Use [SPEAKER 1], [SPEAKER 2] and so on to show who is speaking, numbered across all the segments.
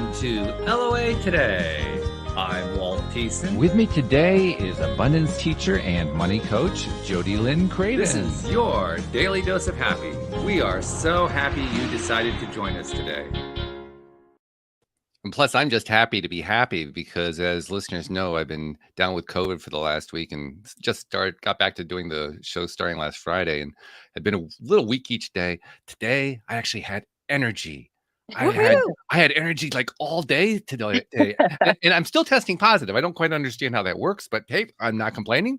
[SPEAKER 1] on to LOA Today. I'm Walt Thiessen.
[SPEAKER 2] With me today is abundance teacher and money coach, Jody Lynn Craven.
[SPEAKER 1] This is your daily dose of happy. We are so happy you decided to join us today.
[SPEAKER 3] And plus, I'm just happy to be happy because, as listeners know, I've been down with COVID for the last week and got back to doing the show starting last Friday, and had been a little weak each day. Today, I actually had energy. I had energy like all day today, and I'm still testing positive. I don't quite understand how that works, but hey, I'm not complaining.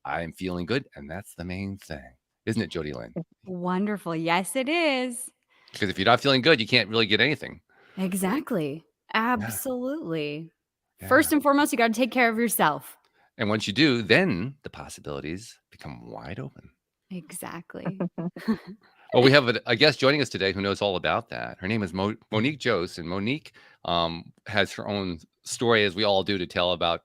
[SPEAKER 3] I'm feeling good, and that's the main thing, isn't it, Jody Lynn?
[SPEAKER 4] Wonderful. Yes, it is.
[SPEAKER 3] Because if you're not feeling good, you can't really get anything.
[SPEAKER 4] Exactly. Absolutely.
[SPEAKER 3] Yeah.
[SPEAKER 4] First and foremost, you got to take care of yourself.
[SPEAKER 3] And once you do, then the possibilities become wide open.
[SPEAKER 4] Exactly.
[SPEAKER 3] Well, we have a guest joining us today who knows all about that. Her name is Monique Jose, and Monique has her own story, as we all do, to tell about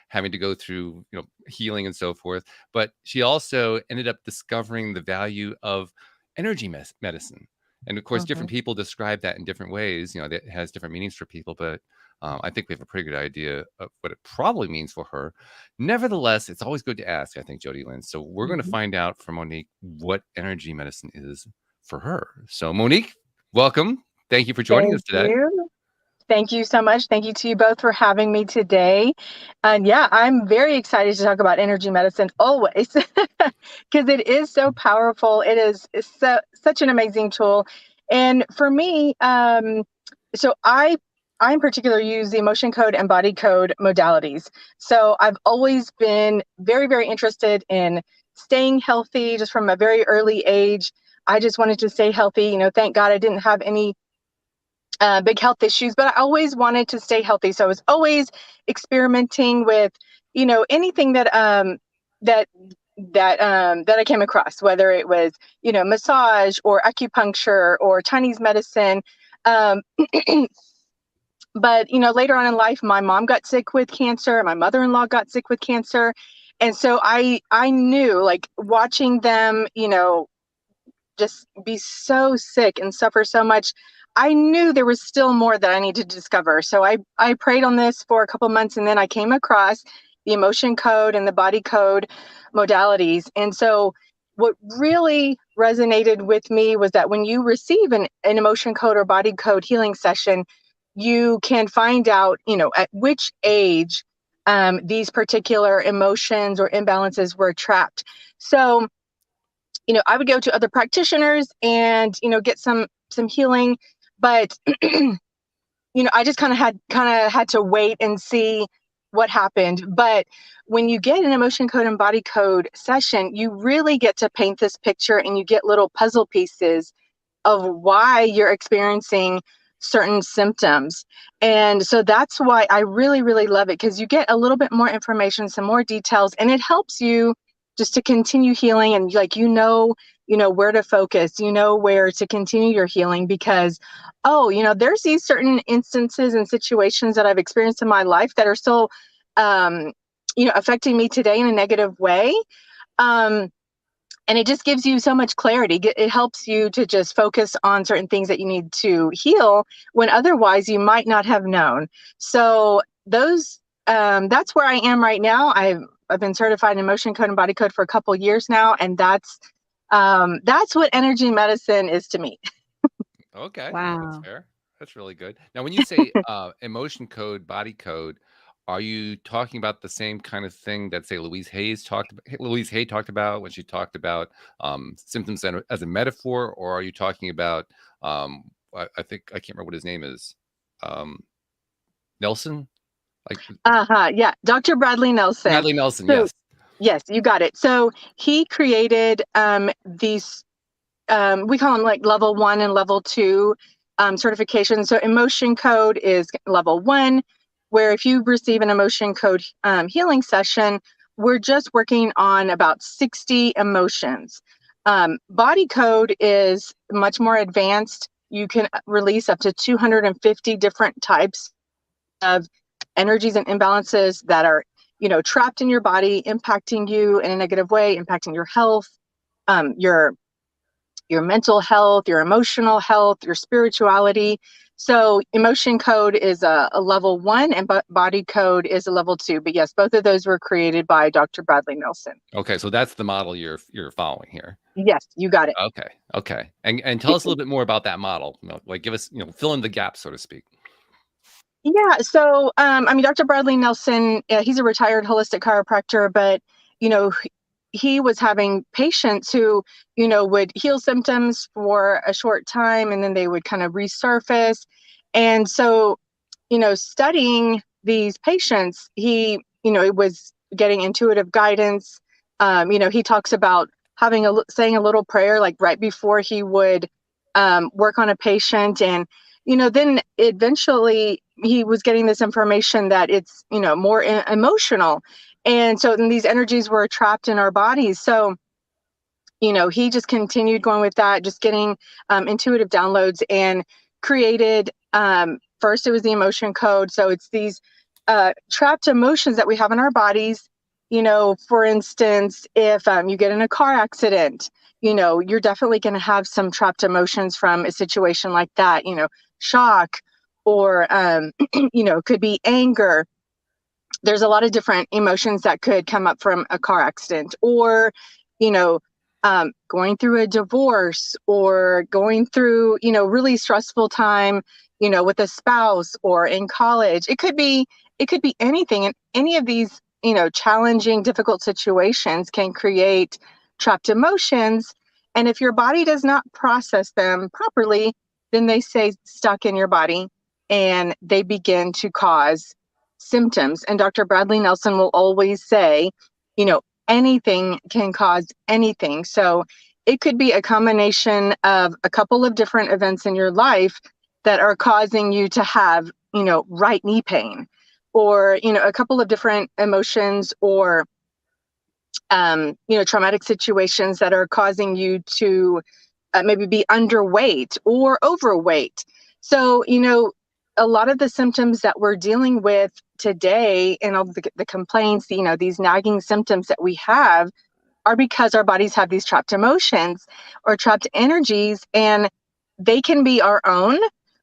[SPEAKER 3] having to go through healing and so forth. But she also ended up discovering the value of energy medicine. And of course, different people describe that in different ways. That has different meanings for people, but I think we have a pretty good idea of what it probably means for her. Nevertheless, it's always good to ask, I think, Jody Lynn. So we're going to find out from Monique what energy medicine is for her. So Monique, welcome. Thank you for joining us today.
[SPEAKER 5] Thank you so much. Thank you to you both for having me today. And yeah, I'm very excited to talk about energy medicine always, because it is so powerful. It's such an amazing tool. And for me, so I in particular use the emotion code and body code modalities. So I've always been very, very interested in staying healthy just from a very early age. I just wanted to stay healthy. Thank God I didn't have any big health issues, but I always wanted to stay healthy. So I was always experimenting with, anything that I came across, whether it was, massage or acupuncture or Chinese medicine. But, later on in life, my mom got sick with cancer. My mother-in-law got sick with cancer. And so I knew, like, watching them, just be so sick and suffer so much, I knew there was still more that I needed to discover. So I prayed on this for a couple months, and then I came across the emotion code and the body code modalities. And so what really resonated with me was that when you receive an emotion code or body code healing session, you can find out, at which age these particular emotions or imbalances were trapped. So, I would go to other practitioners and, get some healing, but, I just kind of had to wait and see what happened. But when you get an emotion code and body code session, you really get to paint this picture, and you get little puzzle pieces of why you're experiencing certain symptoms. And so that's why I really, really love it, because you get a little bit more information, some more details, and it helps you just to continue healing. And where to focus, where to continue your healing, because, there's these certain instances and situations that I've experienced in my life that are still, affecting me today in a negative way. And it just gives you so much clarity. It helps you to just focus on certain things that you need to heal when otherwise you might not have known. So that's where I am right now. I've been certified in emotion code and body code for a couple of years now, and that's what energy medicine is to me.
[SPEAKER 3] Okay.
[SPEAKER 4] Wow.
[SPEAKER 3] That's fair. That's really good. Now, when you say emotion code, body code, are you talking about the same kind of thing that, say, Louise Hay talked about when she talked about symptoms as a metaphor, or are you talking about I think I can't remember what his name is, Nelson?
[SPEAKER 5] Yeah, Dr. Bradley Nelson.
[SPEAKER 3] Bradley Nelson,
[SPEAKER 5] So,
[SPEAKER 3] yes.
[SPEAKER 5] Yes, you got it. So he created these, we call them like level 1 and level 2 certifications. So emotion code is level 1, where if you receive an emotion code healing session, we're just working on about 60 emotions. Body code is much more advanced. You can release up to 250 different types of energies and imbalances that are, trapped in your body, impacting you in a negative way, impacting your health, your your mental health, your emotional health, your spirituality. So emotion code is a level 1 and body code is a level 2. But yes, both of those were created by Dr. Bradley Nelson.
[SPEAKER 3] Okay, so that's the model you're following here.
[SPEAKER 5] Yes, you got it.
[SPEAKER 3] Okay. And tell us a little bit more about that model. Like give us, fill in the gaps, so to speak.
[SPEAKER 5] Yeah. So, Dr. Bradley Nelson, he's a retired holistic chiropractor, but, you know, he was having patients who, would heal symptoms for a short time and then they would kind of resurface. And so, studying these patients, he, it was getting intuitive guidance. He talks about saying a little prayer like right before he would work on a patient. And, then eventually he was getting this information that it's, more emotional. And so then these energies were trapped in our bodies. So, he just continued going with that, just getting intuitive downloads and created, first it was the emotion code. So it's these trapped emotions that we have in our bodies. For instance, if you get in a car accident, you're definitely going to have some trapped emotions from a situation like that, shock, or, could be anger. There's a lot of different emotions that could come up from a car accident, or, going through a divorce, or going through, really stressful time, with a spouse or in college. It could be anything. And any of these, challenging, difficult situations can create trapped emotions. And if your body does not process them properly, then they stay stuck in your body and they begin to cause symptoms. And Dr. Bradley Nelson will always say, anything can cause anything. So it could be a combination of a couple of different events in your life that are causing you to have, right knee pain, or, a couple of different emotions, or, traumatic situations that are causing you to maybe be underweight or overweight. So, a lot of the symptoms that we're dealing with today, and all the complaints, these nagging symptoms that we have, are because our bodies have these trapped emotions or trapped energies, and they can be our own.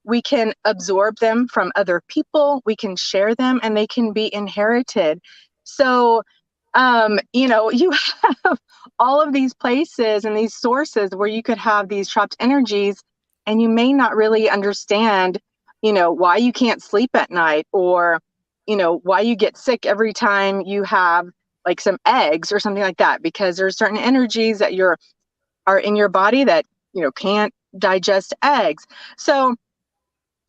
[SPEAKER 5] We can absorb them from other people, we can share them, and they can be inherited. So, you have all of these places and these sources where you could have these trapped energies, and you may not really understand, why you can't sleep at night, or, why you get sick every time you have like some eggs or something like that, because there's certain energies that are in your body that, can't digest eggs. So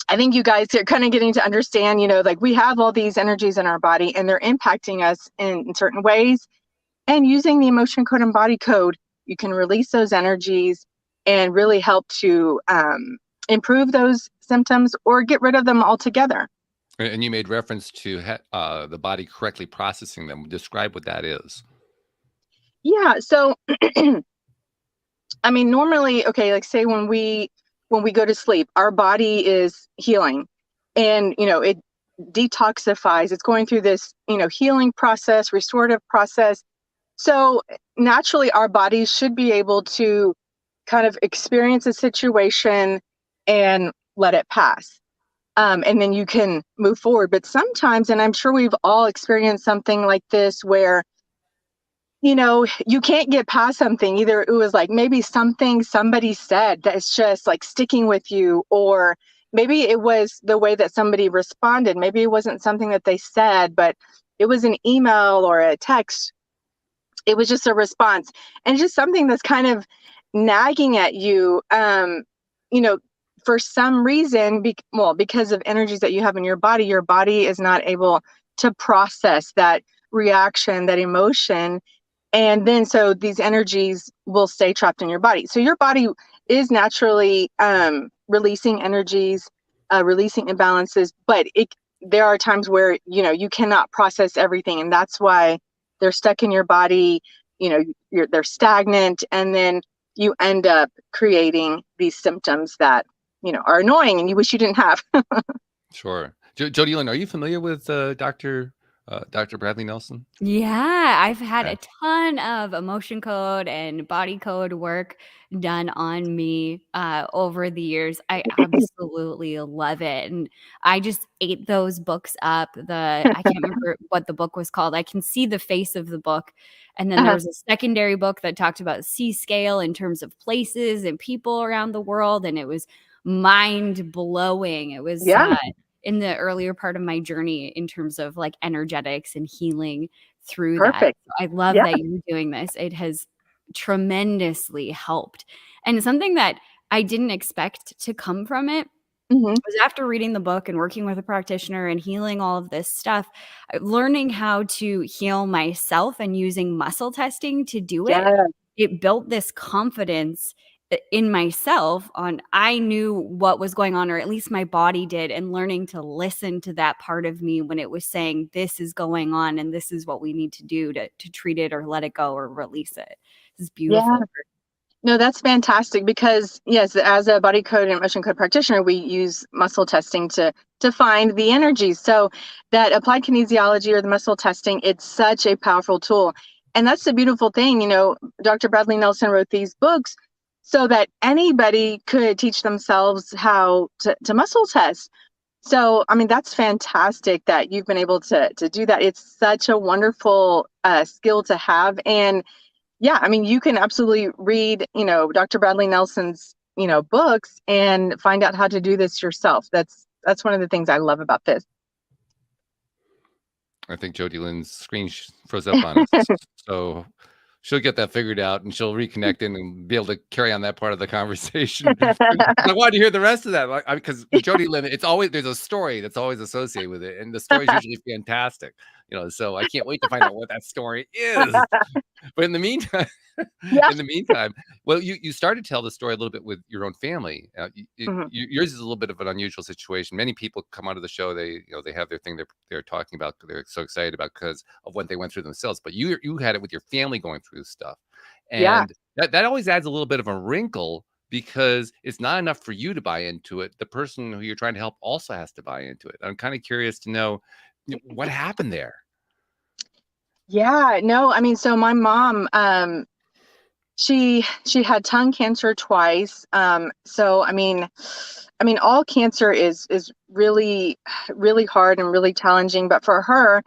[SPEAKER 5] I think you guys are kind of getting to understand, like we have all these energies in our body and they're impacting us in certain ways. And using the emotion code and body code, you can release those energies and really help to improve those symptoms or get rid of them altogether.
[SPEAKER 3] And you made reference to the body correctly processing them. Describe what that is.
[SPEAKER 5] Yeah. So, normally, okay, like say when we go to sleep, our body is healing, and, it detoxifies. It's going through this, healing process, restorative process. So naturally, our bodies should be able to kind of experience a situation and let it pass. And then you can move forward. But sometimes, and I'm sure we've all experienced something like this, where, you can't get past something. Either it was like maybe something somebody said that's just like sticking with you, or maybe it was the way that somebody responded. Maybe it wasn't something that they said, but it was an email or a text. It was just a response, and just something that's kind of nagging at you, for some reason, because of energies that you have in your body is not able to process that reaction, that emotion. And then so these energies will stay trapped in your body. So your body is naturally releasing energies, releasing imbalances, but there are times where, you cannot process everything. And that's why they're stuck in your body, they're stagnant. And then you end up creating these symptoms that, are annoying and you wish you didn't have.
[SPEAKER 3] Sure. Jody Lynn, are you familiar with Dr. Dr. Bradley Nelson?
[SPEAKER 4] Yeah, I've had
[SPEAKER 3] Yeah.
[SPEAKER 4] a ton of emotion code and body code work done on me over the years. I absolutely love it. And I just ate those books up. I can't remember what the book was called. I can see the face of the book. And then there
[SPEAKER 5] Uh-huh.
[SPEAKER 4] was a secondary book that talked about C scale in terms of places and people around the world. And it was mind blowing. It was
[SPEAKER 5] Yeah,
[SPEAKER 4] in the earlier part of my journey in terms of like energetics and healing through that.
[SPEAKER 5] perfect.
[SPEAKER 4] So I love
[SPEAKER 5] Yeah.
[SPEAKER 4] that you're doing this. It has tremendously helped. And something that I didn't expect to come from it
[SPEAKER 5] Hmm.
[SPEAKER 4] was after reading the book and working with a practitioner and healing all of this stuff, learning how to heal myself and using muscle testing to do it.
[SPEAKER 5] Yeah.
[SPEAKER 4] It built this confidence in myself on I knew what was going on, or at least my body did, and learning to listen to that part of me when it was saying this is going on and this is what we need to do to treat it or let it go or release it. This is
[SPEAKER 5] Yeah.
[SPEAKER 4] beautiful.
[SPEAKER 5] No, that's fantastic because yes, as a body code and emotion code practitioner, we use muscle testing to find the energies. So that applied kinesiology or the muscle testing, it's such a powerful tool. And that's the beautiful thing, Dr. Bradley Nelson wrote these books so that anybody could teach themselves how to muscle test. So, I mean, that's fantastic that you've been able to do that. It's such a wonderful skill to have. And yeah, I mean, you can absolutely read, Dr. Bradley Nelson's, books and find out how to do this yourself. That's one of the things I love about this.
[SPEAKER 3] I think Jody Lynn's screen froze up on us. So she'll get that figured out and she'll reconnect in and be able to carry on that part of the conversation. I wanted to hear the rest of that because with Jody Lynn, there's a story that's always associated with it. And the story is usually fantastic, so I can't wait to find out what that story is. But in the meantime,
[SPEAKER 5] Yeah.
[SPEAKER 3] well, you started to tell the story a little bit with your own family.
[SPEAKER 5] Mhm.
[SPEAKER 3] Yours is a little bit of an unusual situation. Many people come onto the show, they have their thing they're talking about, they're so excited about because of what they went through themselves. But you had it with your family going through this stuff,
[SPEAKER 5] Yeah.
[SPEAKER 3] and that always adds a little bit of a wrinkle because it's not enough for you to buy into it. The person who you're trying to help also has to buy into it. I'm kind of curious to know what happened there.
[SPEAKER 5] Yeah. No, I mean, so my mom, she had tongue cancer twice. So I mean, all cancer is really, really hard and really challenging. But for her,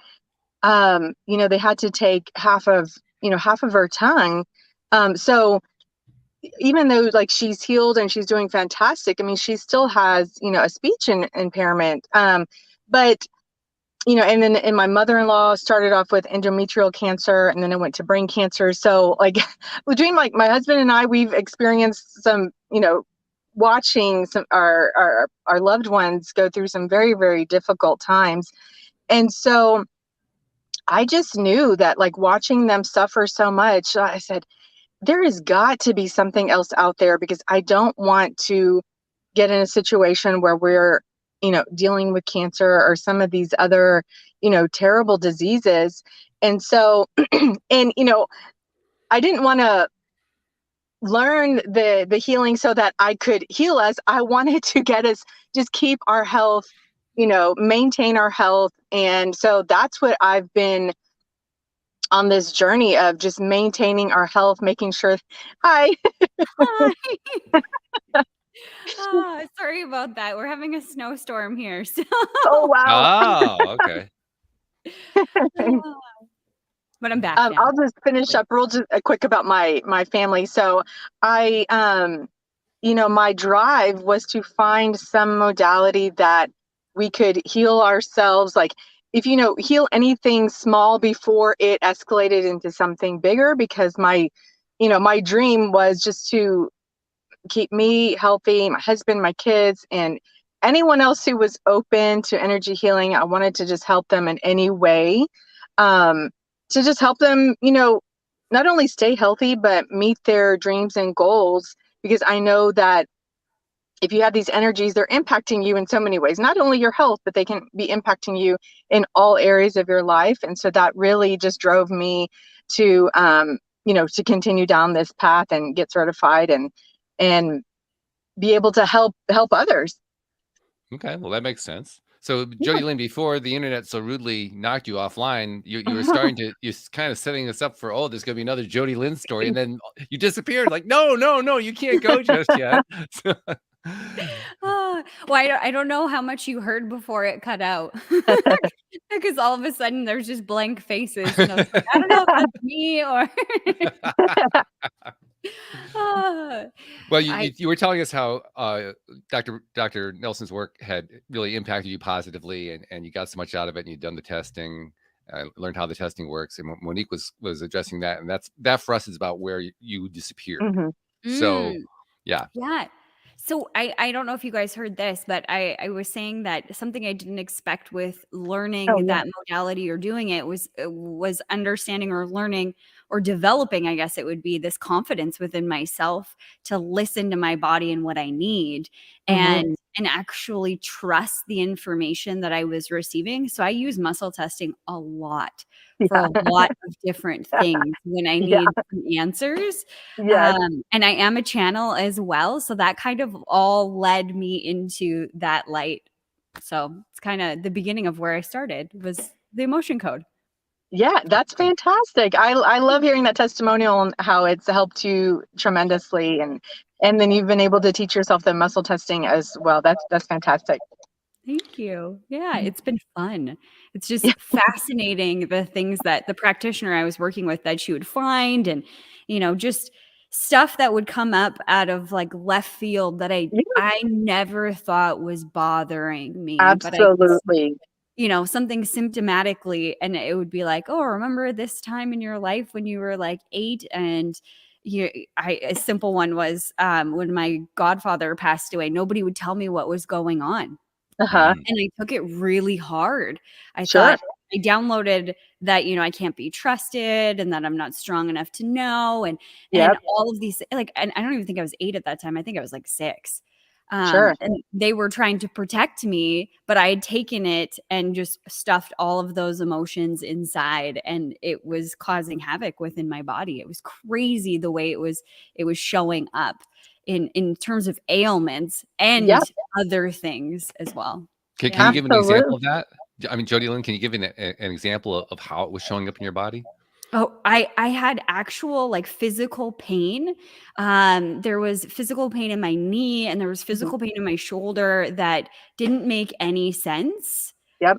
[SPEAKER 5] they had to take half of her tongue. So even though like she's healed and she's doing fantastic, I mean, she still has, a speech impairment. But and my mother-in-law started off with endometrial cancer and then it went to brain cancer. So like between like my husband and I, we've experienced some, watching some our loved ones go through some very, very difficult times. And so I just knew that like watching them suffer so much, I said, there has got to be something else out there because I don't want to get in a situation where we're, dealing with cancer or some of these other, terrible diseases. And so, and, I didn't want to learn the healing so that I could heal us. I wanted to get us just keep our health, maintain our health. And so that's what I've been on this journey of just maintaining our health, making sure. Hi.
[SPEAKER 4] Hi. Sorry about that. We're having a snowstorm here. So
[SPEAKER 5] Oh, wow.
[SPEAKER 3] Oh, okay.
[SPEAKER 4] but I'm back now.
[SPEAKER 5] I'll just finish up real quick about my family. So I, my drive was to find some modality that we could heal ourselves. Like if, heal anything small before it escalated into something bigger, because my dream was just to keep me healthy, my husband, my kids, and anyone else who was open to energy healing. I wanted to just help them in any way, to just help them, not only stay healthy, but meet their dreams and goals. Because I know that if you have these energies, they're impacting you in so many ways, not only your health, but they can be impacting you in all areas of your life. And so that really just drove me to, to continue down this path and get certified and be able to help others.
[SPEAKER 3] Okay, well, that makes sense. So Jody Lynn, before the internet so rudely knocked you offline, you were starting to, you're kind of setting us up for, oh, there's going to be another Jody Lynn story. And then you disappeared like, no, you can't go just yet.
[SPEAKER 4] Well, I don't know how much you heard before it cut out. Because all of a sudden there's just blank faces. And I was like, I don't know if that's me or.
[SPEAKER 3] Well, you were telling us how Dr. Nelson's work had really impacted you positively, and you got so much out of it, and you'd done the testing, learned how the testing works, and Monique was addressing that, and that for us is about where you disappeared. So, yeah.
[SPEAKER 4] So I don't know if you guys heard this, but I was saying that something I didn't expect with learning that modality or doing it was understanding or learning or developing, I guess it would be, this confidence within myself to listen to my body and what I need and actually trust the information that I was receiving. So I use muscle testing a lot for a lot of different things when I need some answers. And I am a channel as well. So that kind of all led me into that light. So it's kind of the beginning of where I started was the emotion code.
[SPEAKER 5] Yeah, that's fantastic. I love hearing that testimonial and how it's helped you tremendously, and then you've been able to teach yourself the muscle testing as well. That's fantastic.
[SPEAKER 4] Thank you. Yeah, it's been fun. It's just fascinating the things that the practitioner I was working with that she would find, and just stuff that would come up out of like left field that I never thought was bothering me.
[SPEAKER 5] Absolutely.
[SPEAKER 4] But something symptomatically, and it would be like, oh, remember this time in your life when you were like 8 and a simple one was when my godfather passed away, nobody would tell me what was going on. And I took it really hard. I thought I downloaded that, I can't be trusted and that I'm not strong enough to know. And all of these, and I don't even think I was 8 at that time. I think I was like 6. And they were trying to protect me, but I had taken it and just stuffed all of those emotions inside, and it was causing havoc within my body. It was crazy the way it was showing up in terms of ailments and other things as well.
[SPEAKER 3] Can you give an example of that? I mean, Jody Lynn, can you give an example of how it was showing up in your body?
[SPEAKER 4] Oh, I had actual like physical pain. There was physical pain in my knee and there was physical pain in my shoulder that didn't make any sense.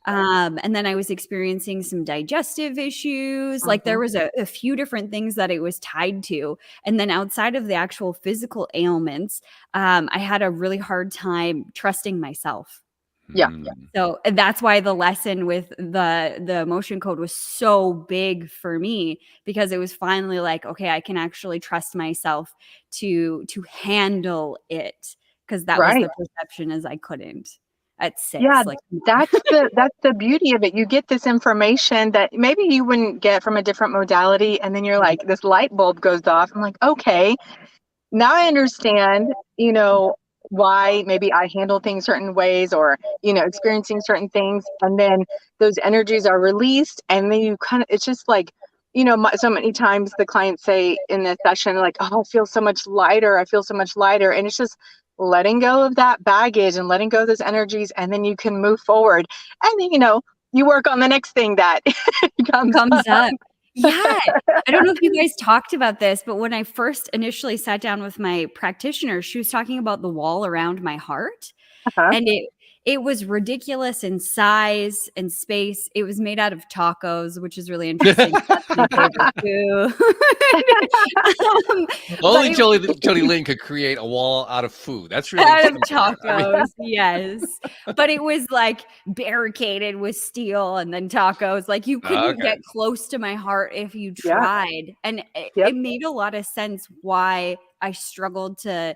[SPEAKER 4] And then I was experiencing some digestive issues. Like there was a few different things that it was tied to. And then outside of the actual physical ailments, I had a really hard time trusting myself. So that's why the lesson with the emotion code was so big for me, because it was finally like, okay, I can actually trust myself to handle it, because that was the perception, as I couldn't at 6.
[SPEAKER 5] That's the beauty of it. You get this information that maybe you wouldn't get from a different modality, and then you're like, this light bulb goes off. I'm like, okay, now I understand, why maybe I handle things certain ways, or experiencing certain things, and then those energies are released, and then you kind of, it's just like, so many times the clients say in the session, like, oh, I feel so much lighter, and it's just letting go of that baggage and letting go of those energies, and then you can move forward, and then you work on the next thing that comes up.
[SPEAKER 4] Yeah. I don't know if you guys talked about this, but when I first initially sat down with my practitioner, she was talking about the wall around my heart. And it was ridiculous in size and space. It was made out of tacos, which is really interesting. That's my favorite food.
[SPEAKER 3] Only Jody Lynn could create a wall out of food. That's really
[SPEAKER 4] out of tacos. Yes. But it was like barricaded with steel and then tacos. Like you couldn't get close to my heart if you tried. And it made a lot of sense why I struggled to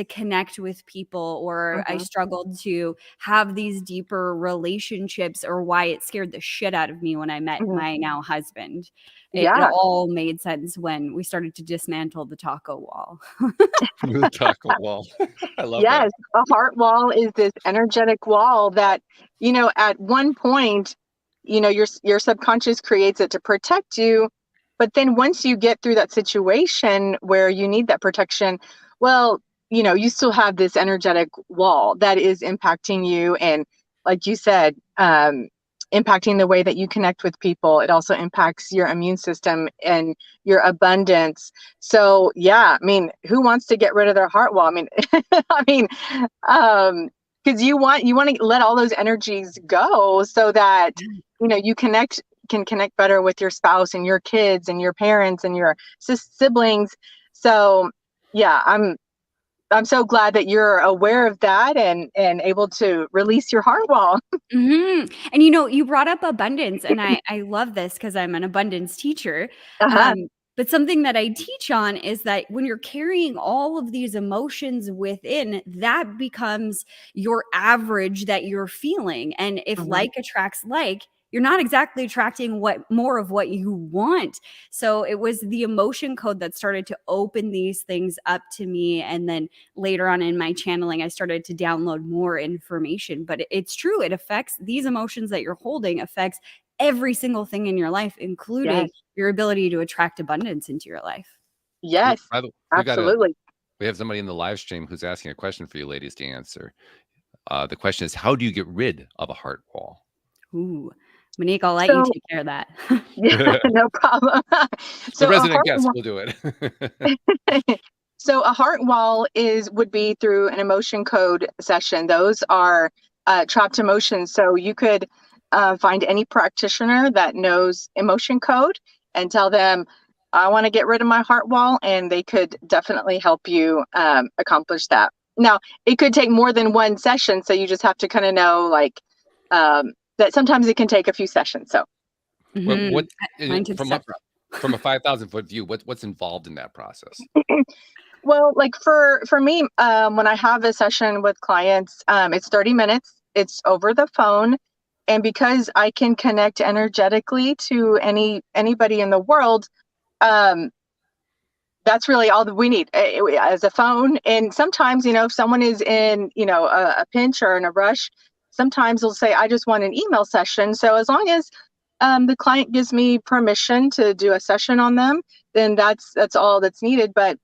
[SPEAKER 4] connect with people, or I struggled to have these deeper relationships, or why it scared the shit out of me when I met my now husband. It all made sense when we started to dismantle the taco wall.
[SPEAKER 3] The taco wall. I love that.
[SPEAKER 5] Yes, a heart wall is this energetic wall that, at one point, your subconscious creates it to protect you. But then once you get through that situation where you need that protection, well, you still have this energetic wall that is impacting you, and like you said, impacting the way that you connect with people. It also impacts your immune system and your abundance. So yeah, I mean, who wants to get rid of their heart wall? I mean, I mean, because you want to let all those energies go so that you can connect better with your spouse and your kids and your parents and your siblings. So yeah, I'm so glad that you're aware of that and able to release your heart wall.
[SPEAKER 4] And you brought up abundance, and I love this because I'm an abundance teacher.
[SPEAKER 5] Uh-huh.
[SPEAKER 4] But something that I teach on is that when you're carrying all of these emotions within, that becomes your average that you're feeling. And if
[SPEAKER 5] Mhm.
[SPEAKER 4] like attracts like, you're not exactly attracting more of what you want. So it was the emotion code that started to open these things up to me. And then later on in my channeling, I started to download more information. But it's true. It affects these emotions that you're holding, affects every single thing in your life, including
[SPEAKER 5] Yes.
[SPEAKER 4] your ability to attract abundance into your life.
[SPEAKER 5] Yes,
[SPEAKER 3] By the,
[SPEAKER 5] absolutely.
[SPEAKER 3] we have somebody in the live stream who's asking a question for you ladies to answer. The question is, how do you get rid of a heart wall?
[SPEAKER 4] Ooh, Monique, I'll let you
[SPEAKER 5] So
[SPEAKER 4] take care of that.
[SPEAKER 5] yeah, no problem.
[SPEAKER 3] The
[SPEAKER 5] So a
[SPEAKER 3] resident
[SPEAKER 5] heart
[SPEAKER 3] guest
[SPEAKER 5] wall,
[SPEAKER 3] will do it.
[SPEAKER 5] so a heart wall would be through an emotion code session. Those are trapped emotions. So you could find any practitioner that knows emotion code and tell them, I want to get rid of my heart wall, and they could definitely help you accomplish that. Now, it could take more than one session, so you just have to kind of know, like, that sometimes it can take a few sessions. So
[SPEAKER 3] What
[SPEAKER 4] Mine took
[SPEAKER 3] from a
[SPEAKER 4] several.
[SPEAKER 3] 5,000-foot view? What's involved in that process?
[SPEAKER 5] well, like for me, when I have a session with clients, it's 30 minutes. It's over the phone, and because I can connect energetically to anybody in the world, um, that's really all that we need as a phone. And sometimes, if someone is in, a pinch or in a rush, sometimes they'll say, I just want an email session. So as long as the client gives me permission to do a session on them, then that's all that's needed. But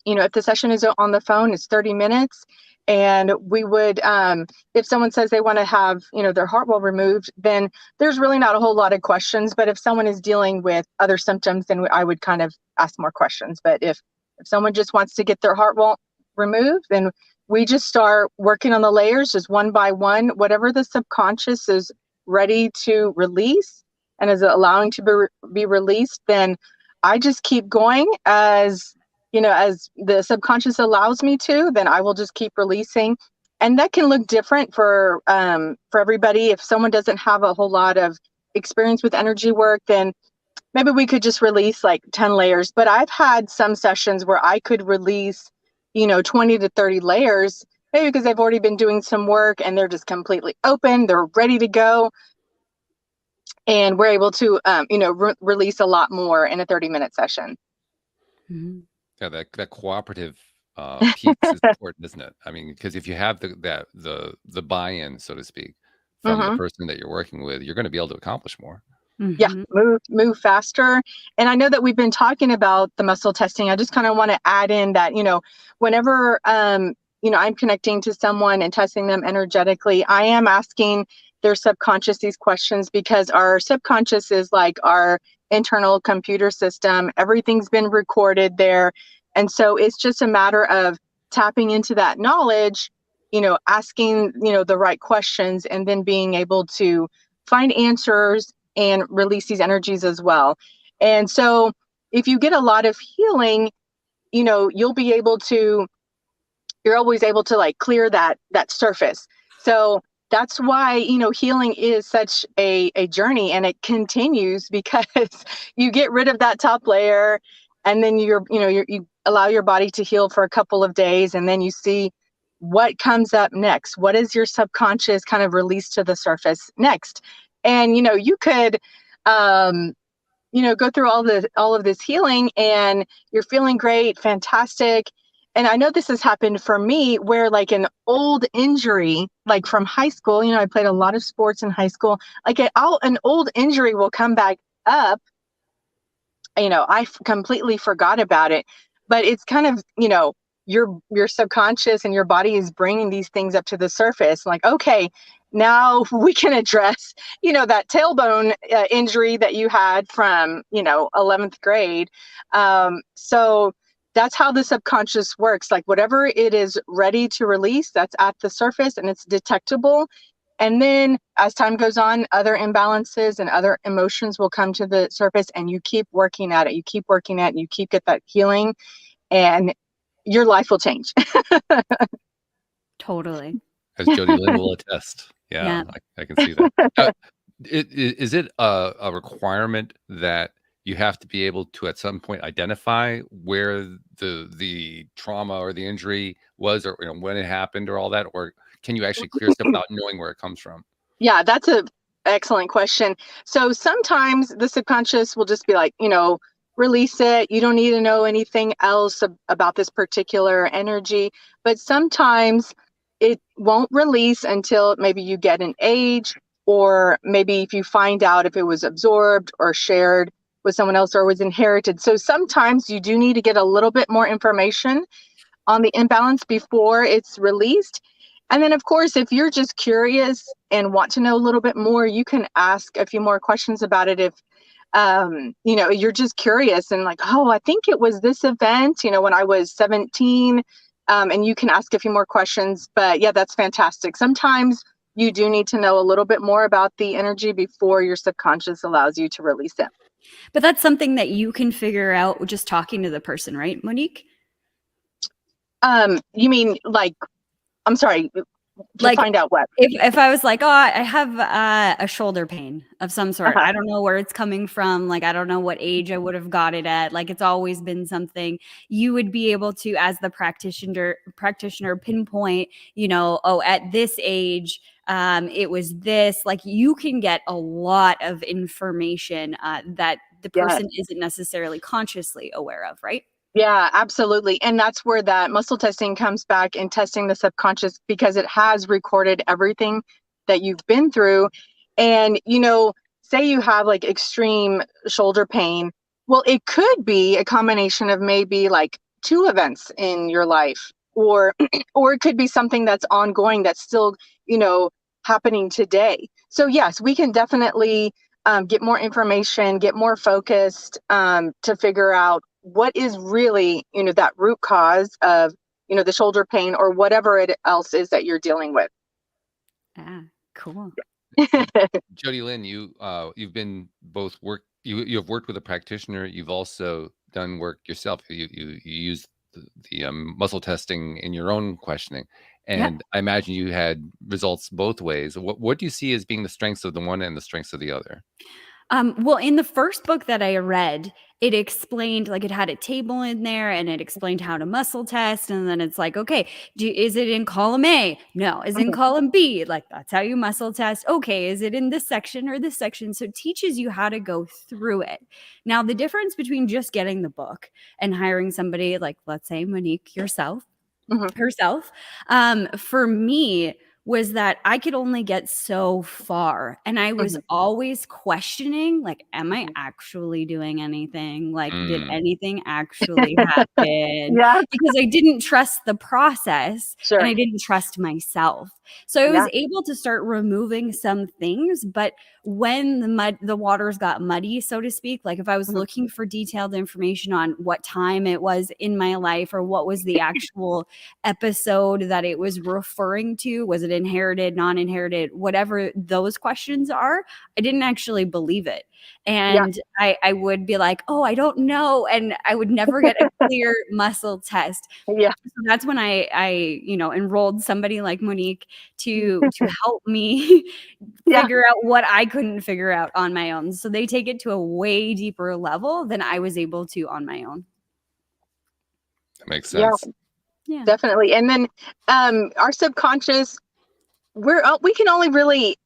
[SPEAKER 5] if the session is on the phone, it's 30 minutes. And we would, if someone says they want to have, their heart wall removed, then there's really not a whole lot of questions. But if someone is dealing with other symptoms, then I would kind of ask more questions. But if someone just wants to get their heart wall removed, then we just start working on the layers just one by one, whatever the subconscious is ready to release and is allowing to be released, then I just keep going as the subconscious allows me to, then I will just keep releasing. And that can look different for everybody. If someone doesn't have a whole lot of experience with energy work, then maybe we could just release like 10 layers. But I've had some sessions where I could release, 20 to 30 layers, maybe because they've already been doing some work and they're just completely open, they're ready to go. And we're able to, release a lot more in a 30-minute session.
[SPEAKER 4] Mm-hmm.
[SPEAKER 3] Yeah, that cooperative piece is important, isn't it? I mean, because if you have the buy-in, so to speak, from the
[SPEAKER 5] Mm-hmm.
[SPEAKER 3] person that you're working with, you're going to be able to accomplish more.
[SPEAKER 5] Yeah, move faster. And I know that we've been talking about the muscle testing. I just kind of want to add in that, whenever I'm connecting to someone and testing them energetically, I am asking their subconscious these questions because our subconscious is like our internal computer system. Everything's been recorded there. And so it's just a matter of tapping into that knowledge, asking, the right questions, and then being able to find answers and release these energies as well. And so if you get a lot of healing, you're always able to like clear that surface. So that's why, healing is such a journey, and it continues because you get rid of that top layer, and then you allow your body to heal for a couple of days, and then you see what comes up next. What is your subconscious kind of release to the surface next? And you could go through all of this healing, and you're feeling great, fantastic. And I know this has happened for me where like an old injury, like from high school, I played a lot of sports in high school, like an old injury will come back up. I completely forgot about it, but it's kind of, your subconscious and your body is bringing these things up to the surface. Like, okay, now we can address, that tailbone injury that you had from, 11th grade. So that's how the subconscious works. Like whatever it is ready to release, that's at the surface and it's detectable. And then as time goes on, other imbalances and other emotions will come to the surface, and you keep working at it. You keep working at it. You keep get that healing, and your life will change.
[SPEAKER 4] Totally.
[SPEAKER 3] As Jody Lynn will attest. Yeah, I can see that. Is it a requirement that you have to be able to at some point identify where the trauma or the injury was, or when it happened, or all that, or can you actually clear stuff without knowing where it comes from?
[SPEAKER 5] Yeah, that's a excellent question. So sometimes the subconscious will just be like, release it. You don't need to know anything else about this particular energy. But sometimes it won't release until maybe you get an age, or maybe if you find out if it was absorbed or shared with someone else or was inherited. So sometimes you do need to get a little bit more information on the imbalance before it's released. And then, of course, if you're just curious and want to know a little bit more, you can ask a few more questions about it. If, you're just curious and like, oh, I think it was this event, when I was 17, and you can ask a few more questions. But yeah, that's fantastic. Sometimes you do need to know a little bit more about the energy before your subconscious allows you to release it.
[SPEAKER 4] But that's something that you can figure out just talking to the person, right, Monique?
[SPEAKER 5] You mean like, I'm sorry, to
[SPEAKER 4] Like,
[SPEAKER 5] find out what?
[SPEAKER 4] If I was like, oh, I have a shoulder pain of some sort. I don't know where it's coming from. Like, I don't know what age I would have got it at. Like, it's always been something. You would be able to, as the practitioner pinpoint, oh, at this age, it was this. Like, you can get a lot of information that the person isn't necessarily consciously aware of, right?
[SPEAKER 5] Yeah, absolutely. And that's where that muscle testing comes back, and testing the subconscious, because it has recorded everything that you've been through. And, say you have like extreme shoulder pain. Well, it could be a combination of maybe like two events in your life, or or it could be something that's ongoing that's still, happening today. So yes, we can definitely get more information, get more focused, to figure out what is really, that root cause of, the shoulder pain or whatever it else is that you're dealing with.
[SPEAKER 4] Ah, cool.
[SPEAKER 3] Jody Lynn, you've been both you have worked with a practitioner. You've also done work yourself. You use the muscle testing in your own questioning, and I imagine you had results both ways. What do you see as being the strengths of the one and the strengths of the other?
[SPEAKER 4] Well, in the first book that I read, it explained, like, it had a table in there and it explained how to muscle test. And then it's like, okay, is it in column A? No. Is it in column B? Like, that's how you muscle test. Okay. Is it in this section or this section? So it teaches you how to go through it. Now, the difference between just getting the book and hiring somebody like, let's say, Monique herself, for me, was that I could only get so far. And I was always questioning, like, am I actually doing anything? Like, did anything actually happen?
[SPEAKER 5] Yeah.
[SPEAKER 4] Because I didn't trust the process
[SPEAKER 5] Sure.
[SPEAKER 4] and I didn't trust myself. So I was able to start removing some things. But when the waters got muddy, so to speak, like if I was looking for detailed information on what time it was in my life or what was the actual episode that it was referring to, was it inherited, non-inherited, whatever those questions are, I didn't actually believe it. And I would be like, oh, I don't know. And I would never get a clear muscle test.
[SPEAKER 5] Yeah.
[SPEAKER 4] So that's when I enrolled somebody like Monique to help me figure out what I couldn't figure out on my own. So they take it to a way deeper level than I was able to on my own.
[SPEAKER 3] That makes sense.
[SPEAKER 5] Yeah. Definitely. And then our subconscious, we can only really,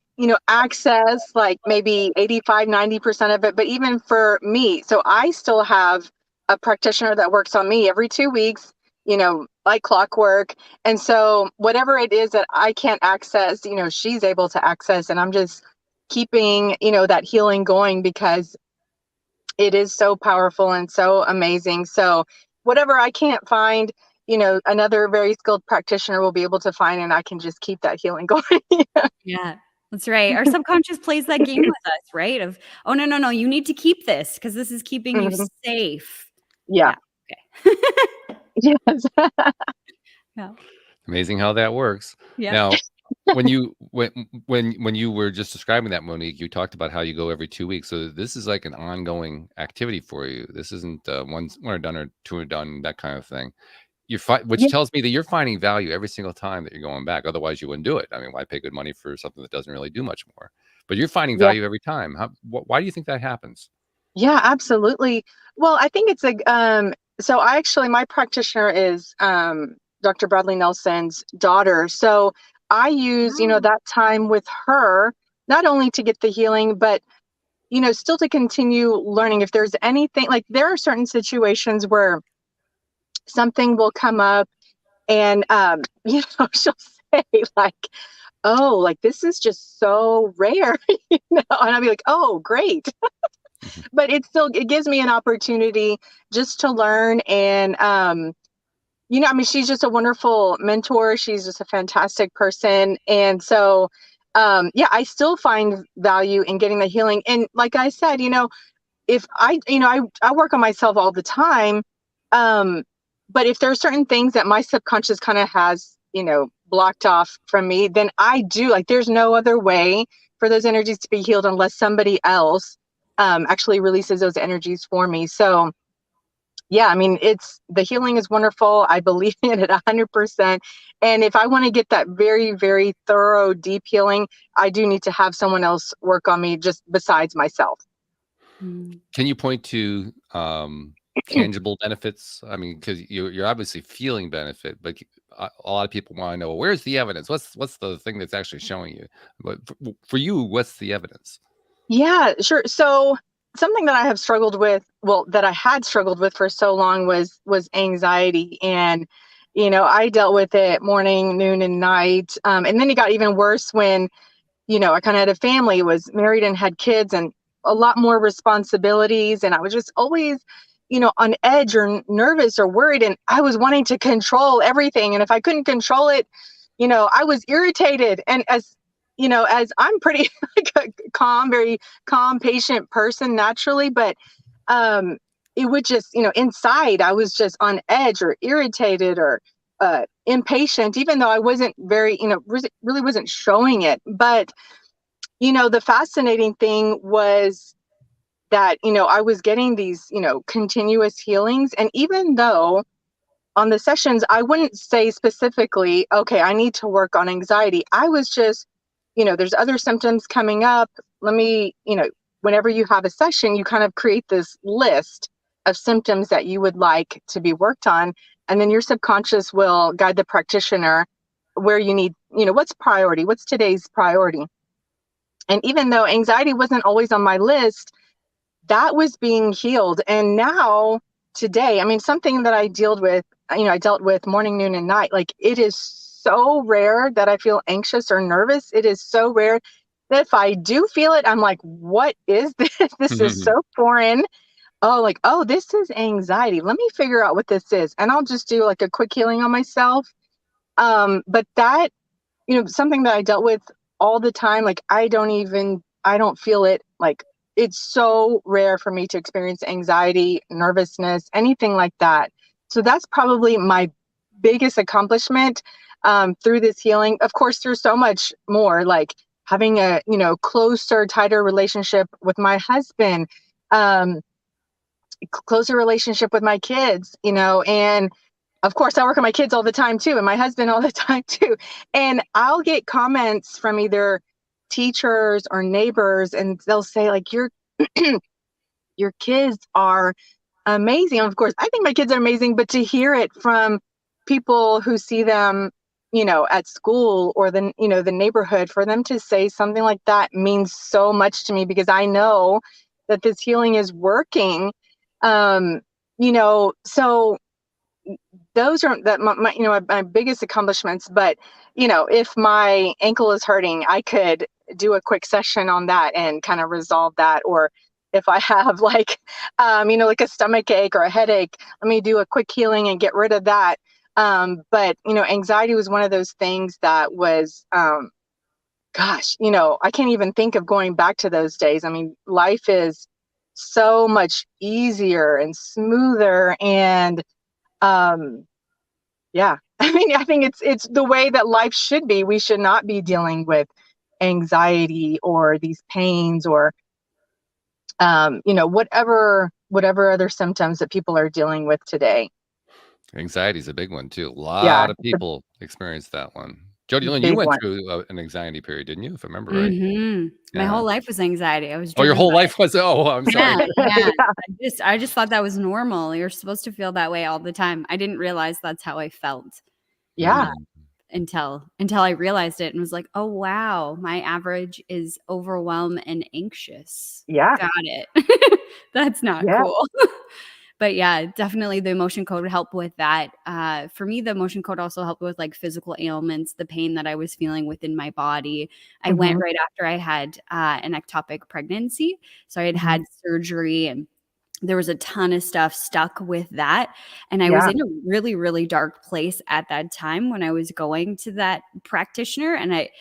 [SPEAKER 5] access like maybe 85-90% of it. But even for me, so I still have a practitioner that works on me every 2 weeks, like clockwork. And so whatever it is that I can't access, she's able to access. And I'm just keeping, that healing going, because it is so powerful and so amazing. So whatever I can't find, another very skilled practitioner will be able to find, and I can just keep that healing going.
[SPEAKER 4] Yeah, that's right. Our subconscious plays that game with us, right? Of, oh, no, you need to keep this because this is keeping you
[SPEAKER 5] Mhm.
[SPEAKER 4] safe.
[SPEAKER 5] Yeah.
[SPEAKER 4] Okay.
[SPEAKER 5] Yes.
[SPEAKER 4] Yeah.
[SPEAKER 3] Amazing how that works.
[SPEAKER 4] Yeah.
[SPEAKER 3] Now, when you when you were just describing that, Monique, you talked about how you go every 2 weeks. So this is like an ongoing activity for you. This isn't one or done or two are done, that kind of thing. Which
[SPEAKER 5] Yeah.
[SPEAKER 3] tells me that you're finding value every single time that you're going back. Otherwise, you wouldn't do it. I mean, why pay good money for something that doesn't really do much more? But you're finding
[SPEAKER 5] Yeah.
[SPEAKER 3] value every time. Why do you think that happens?
[SPEAKER 5] Yeah, absolutely. Well, I think it's so my practitioner is Dr. Bradley Nelson's daughter. So I use,
[SPEAKER 4] Oh.
[SPEAKER 5] that time with her, not only to get the healing, but, still to continue learning. If there's anything, like there are certain situations where something will come up and, she'll say like, oh, like this is just so rare, and I'll be like, oh, great. But it gives me an opportunity just to learn. And I mean, she's just a wonderful mentor. She's just a fantastic person. And so yeah, I still find value in getting the healing. And like I said, if I work on myself all the time. um but if there are certain things that my subconscious kind of has, blocked off from me, then I do, like, there's no other way for those energies to be healed unless somebody else actually releases those energies for me. So yeah, I mean, the healing is wonderful. I believe in it 100%. And if I want to get that very, very thorough, deep healing, I do need to have someone else work on me just besides myself.
[SPEAKER 4] Mm.
[SPEAKER 3] Can you point to tangible benefits? I mean, because you're obviously feeling benefit, but a lot of people want to know, well, where's the evidence? What's the thing that's actually showing you? But for you, what's the evidence?
[SPEAKER 5] Yeah, sure. So something that I have struggled with, well, that I had struggled with for so long was anxiety. And, I dealt with it morning, noon, and night. And then it got even worse when, I kind of had a family, was married and had kids and a lot more responsibilities. And I was just always, on edge or nervous or worried. And I was wanting to control everything. And if I couldn't control it, I was irritated. And as I'm pretty like a calm, very calm, patient person naturally, but um, it would just, inside I was just on edge or irritated or impatient, even though I wasn't very, really wasn't showing it. But the fascinating thing was that, I was getting these, continuous healings. And even though on the sessions, I wouldn't say specifically, okay, I need to work on anxiety. I was just, there's other symptoms coming up. Let me, whenever you have a session, you kind of create this list of symptoms that you would like to be worked on. And then your subconscious will guide the practitioner where you need, what's priority, what's today's priority. And even though anxiety wasn't always on my list, that was being healed. And now today, I mean, something that I dealt with morning, noon, and night. Like, it is so rare that I feel anxious or nervous. It is so rare that if I do feel it, I'm like, what is this? This is so foreign. Oh, like, oh, this is anxiety. Let me figure out what this is. And I'll just do like a quick healing on myself. But that, something that I dealt with all the time, like I don't feel it. Like, it's so rare for me to experience anxiety, nervousness, anything like that. So that's probably my biggest accomplishment through this healing. Of course, there's so much more, like having a, closer, tighter relationship with my husband, um, closer relationship with my kids, and of course, I work with my kids all the time too, and my husband all the time too. And I'll get comments from either teachers or neighbors, and they'll say like, your kids are amazing. And of course, I think my kids are amazing, but to hear it from people who see them, at school or the neighborhood, for them to say something like that means so much to me, because I know that this healing is working. So those are my biggest accomplishments. But if my ankle is hurting, I could do a quick session on that and kind of resolve that. Or if I have like like a stomach ache or a headache, let me do a quick healing and get rid of that. But, anxiety was one of those things that was, gosh, I can't even think of going back to those days. I mean, life is so much easier and smoother. And, yeah, I mean, I think it's the way that life should be. We should not be dealing with anxiety or these pains or, whatever other symptoms that people are dealing with today.
[SPEAKER 3] Anxiety is a big one too. A
[SPEAKER 5] Yeah,
[SPEAKER 3] lot of people experience that one. Jody Lynn, you
[SPEAKER 5] big
[SPEAKER 3] went
[SPEAKER 5] one.
[SPEAKER 3] through an anxiety period, didn't you? If I remember right.
[SPEAKER 4] My
[SPEAKER 3] Yeah.
[SPEAKER 4] whole life was anxiety. I was
[SPEAKER 3] Oh, your
[SPEAKER 4] driven
[SPEAKER 3] whole
[SPEAKER 4] by
[SPEAKER 3] life was. Oh, I'm sorry.
[SPEAKER 4] Yeah. I just thought that was normal. You're supposed to feel that way all the time. I didn't realize that's how I felt
[SPEAKER 5] Yeah,
[SPEAKER 3] Mm.
[SPEAKER 4] until I realized it and was like, oh wow, my average is overwhelmed and anxious.
[SPEAKER 5] yeah,
[SPEAKER 4] Got it. That's not
[SPEAKER 5] yeah.
[SPEAKER 4] cool. But yeah, definitely the emotion code would help with that. For me, the emotion code also helped with like physical ailments, the pain that I was feeling within my body. I went
[SPEAKER 5] Mhm,
[SPEAKER 4] right after I had an ectopic pregnancy. So I had
[SPEAKER 5] mhm.
[SPEAKER 4] had surgery and there was a ton of stuff stuck with that. And I was
[SPEAKER 5] Yeah,
[SPEAKER 4] in a really, really dark place at that time when I was going to that practitioner. And it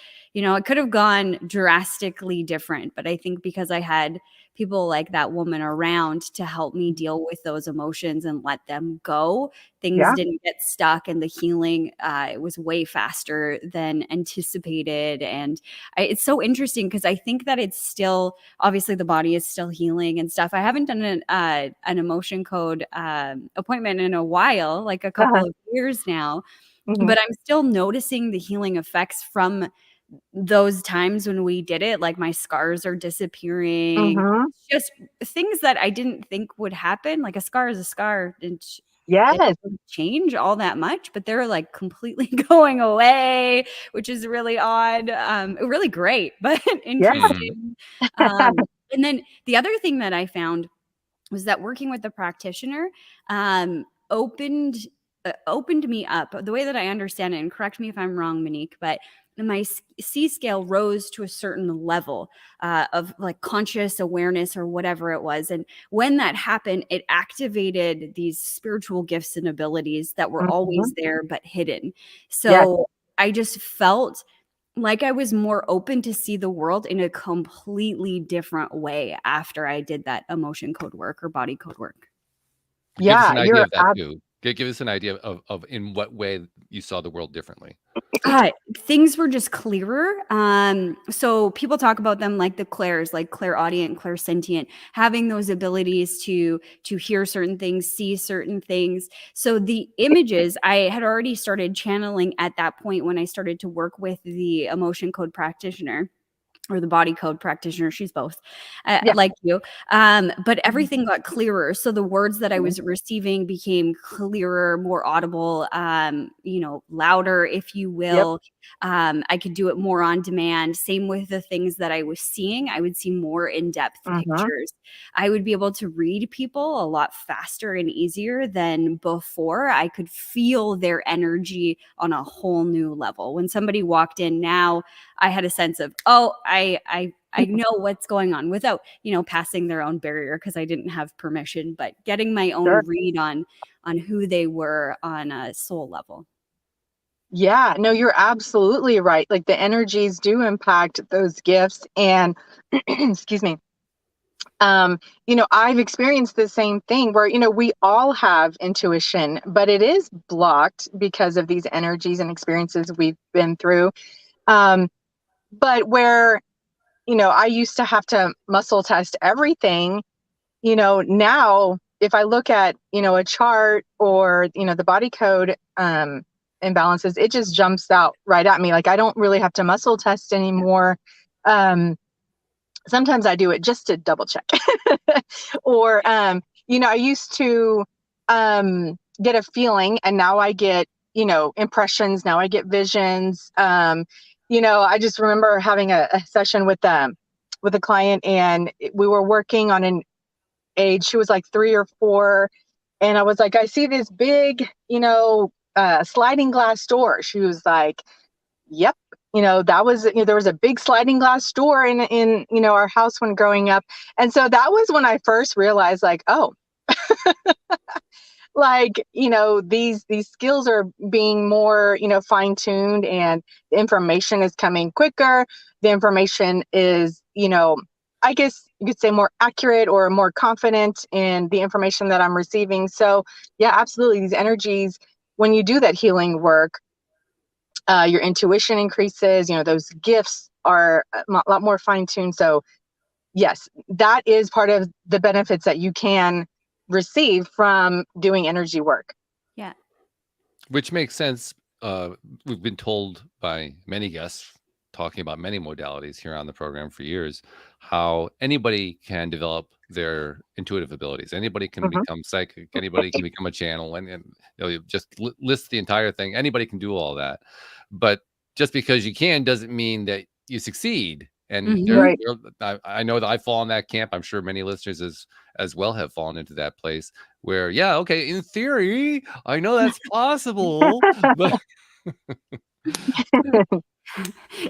[SPEAKER 4] could have gone drastically different. But I think because I had people like that woman around to help me deal with those emotions and let them go, things
[SPEAKER 5] yeah,
[SPEAKER 4] didn't get stuck and the healing it was way faster than anticipated. And it's so interesting because I think that it's still obviously the body is still healing and stuff. I haven't done an emotion code appointment in a while, like a couple
[SPEAKER 5] uh-huh,
[SPEAKER 4] of years now,
[SPEAKER 5] mhm,
[SPEAKER 4] but I'm still noticing the healing effects from those times when we did it. Like my scars are disappearing.
[SPEAKER 5] mhm.
[SPEAKER 4] It's just things that I didn't think would happen. Like a scar is a scar, and it
[SPEAKER 5] Yes,
[SPEAKER 4] doesn't change all that much, but they're like completely going away, which is really odd. Really great, but
[SPEAKER 5] yeah,
[SPEAKER 3] Mm.
[SPEAKER 4] interesting. And then the other thing that I found was that working with the practitioner opened opened me up. The way that I understand it, and correct me if I'm wrong, Monique, but my C scale rose to a certain level of like conscious awareness or whatever it was. And when that happened, it activated these spiritual gifts and abilities that were always
[SPEAKER 5] mhm.
[SPEAKER 4] there but hidden.
[SPEAKER 5] Yes,
[SPEAKER 4] So I just felt like I was more open to see the world in a completely different way after I did that emotion code work or body code work.
[SPEAKER 3] Give us
[SPEAKER 5] yeah,
[SPEAKER 3] an idea
[SPEAKER 5] you're
[SPEAKER 3] of that too. Give us an idea of in what way you saw the world differently.
[SPEAKER 4] Things were just clearer. So people talk about them like the clairs, like clairaudient, clairsentient, having those abilities to hear certain things, see certain things. So the images I had already started channeling at that point when I started to work with the emotion code practitioner or the body code practitioner. She's both,
[SPEAKER 5] yeah,
[SPEAKER 4] like you. But everything got clearer. So the words that I was receiving became clearer, more audible, louder, if you
[SPEAKER 5] yep,
[SPEAKER 4] will. I could do it more on demand. Same with the things that I was seeing. I would see more in-depth
[SPEAKER 5] mhm,
[SPEAKER 4] pictures. I would be able to read people a lot faster and easier than before. I could feel their energy on a whole new level. When somebody walked in now, I had a sense of, oh, I know what's going on without, passing their own barrier because I didn't have permission, but getting my
[SPEAKER 5] sure.
[SPEAKER 4] own read on who they were on a soul level.
[SPEAKER 5] Yeah, no, you're absolutely right. Like the energies do impact those gifts and excuse me. I've experienced the same thing where, we all have intuition, but it is blocked because of these energies and experiences we've been through. Um, but where, I used to have to muscle test everything, now if I look at, a chart or, the body code imbalances, it just jumps out right at me. Like I don't really have to muscle test anymore. Um, Sometimes I do it just to double check. Or, I used to get a feeling and now I get, impressions. Now I get visions. I just remember having a session with a client and we were working on an age. She was like 3 or 4. And I was like, I see this big, sliding glass door. She was like, yep. That was, there was a big sliding glass door in, our house when growing up. And so that was when I first realized like, oh, like, these skills are being more, fine tuned, and the information is coming quicker. The information is, I guess you could say more accurate or more confident in the information that I'm receiving. So yeah, absolutely. These energies, when you do that healing work, your intuition increases, those gifts are a lot more fine tuned. So yes, that is part of the benefits that you can receive from doing energy work.
[SPEAKER 4] Yeah.
[SPEAKER 3] Which makes sense. We've been told by many guests talking about many modalities here on the program for years, how anybody can develop their intuitive abilities. Anybody can
[SPEAKER 5] Mhm.
[SPEAKER 3] become psychic. Anybody can become a channel, and you just list the entire thing. Anybody can do all that, but just because you can doesn't mean that you succeed. And
[SPEAKER 4] Mhm.
[SPEAKER 5] Right.
[SPEAKER 3] I know that I fall in that camp. I'm sure many listeners as well have fallen into that place where, yeah, okay, in theory, I know that's possible, but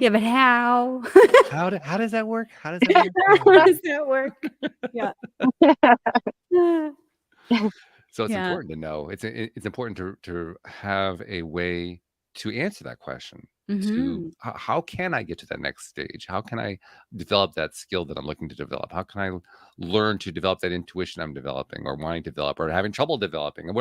[SPEAKER 4] Yeah, but how?
[SPEAKER 3] how does that work? How does that work?
[SPEAKER 4] How does that work? Yeah.
[SPEAKER 3] So it's
[SPEAKER 4] Yeah.
[SPEAKER 3] important to know. It's important to have a way to answer that question. To
[SPEAKER 4] Mhm.
[SPEAKER 3] how can I get to that next stage? How can I develop that skill that I'm looking to develop? How can I learn to develop that intuition I'm developing or wanting to develop or having trouble developing? And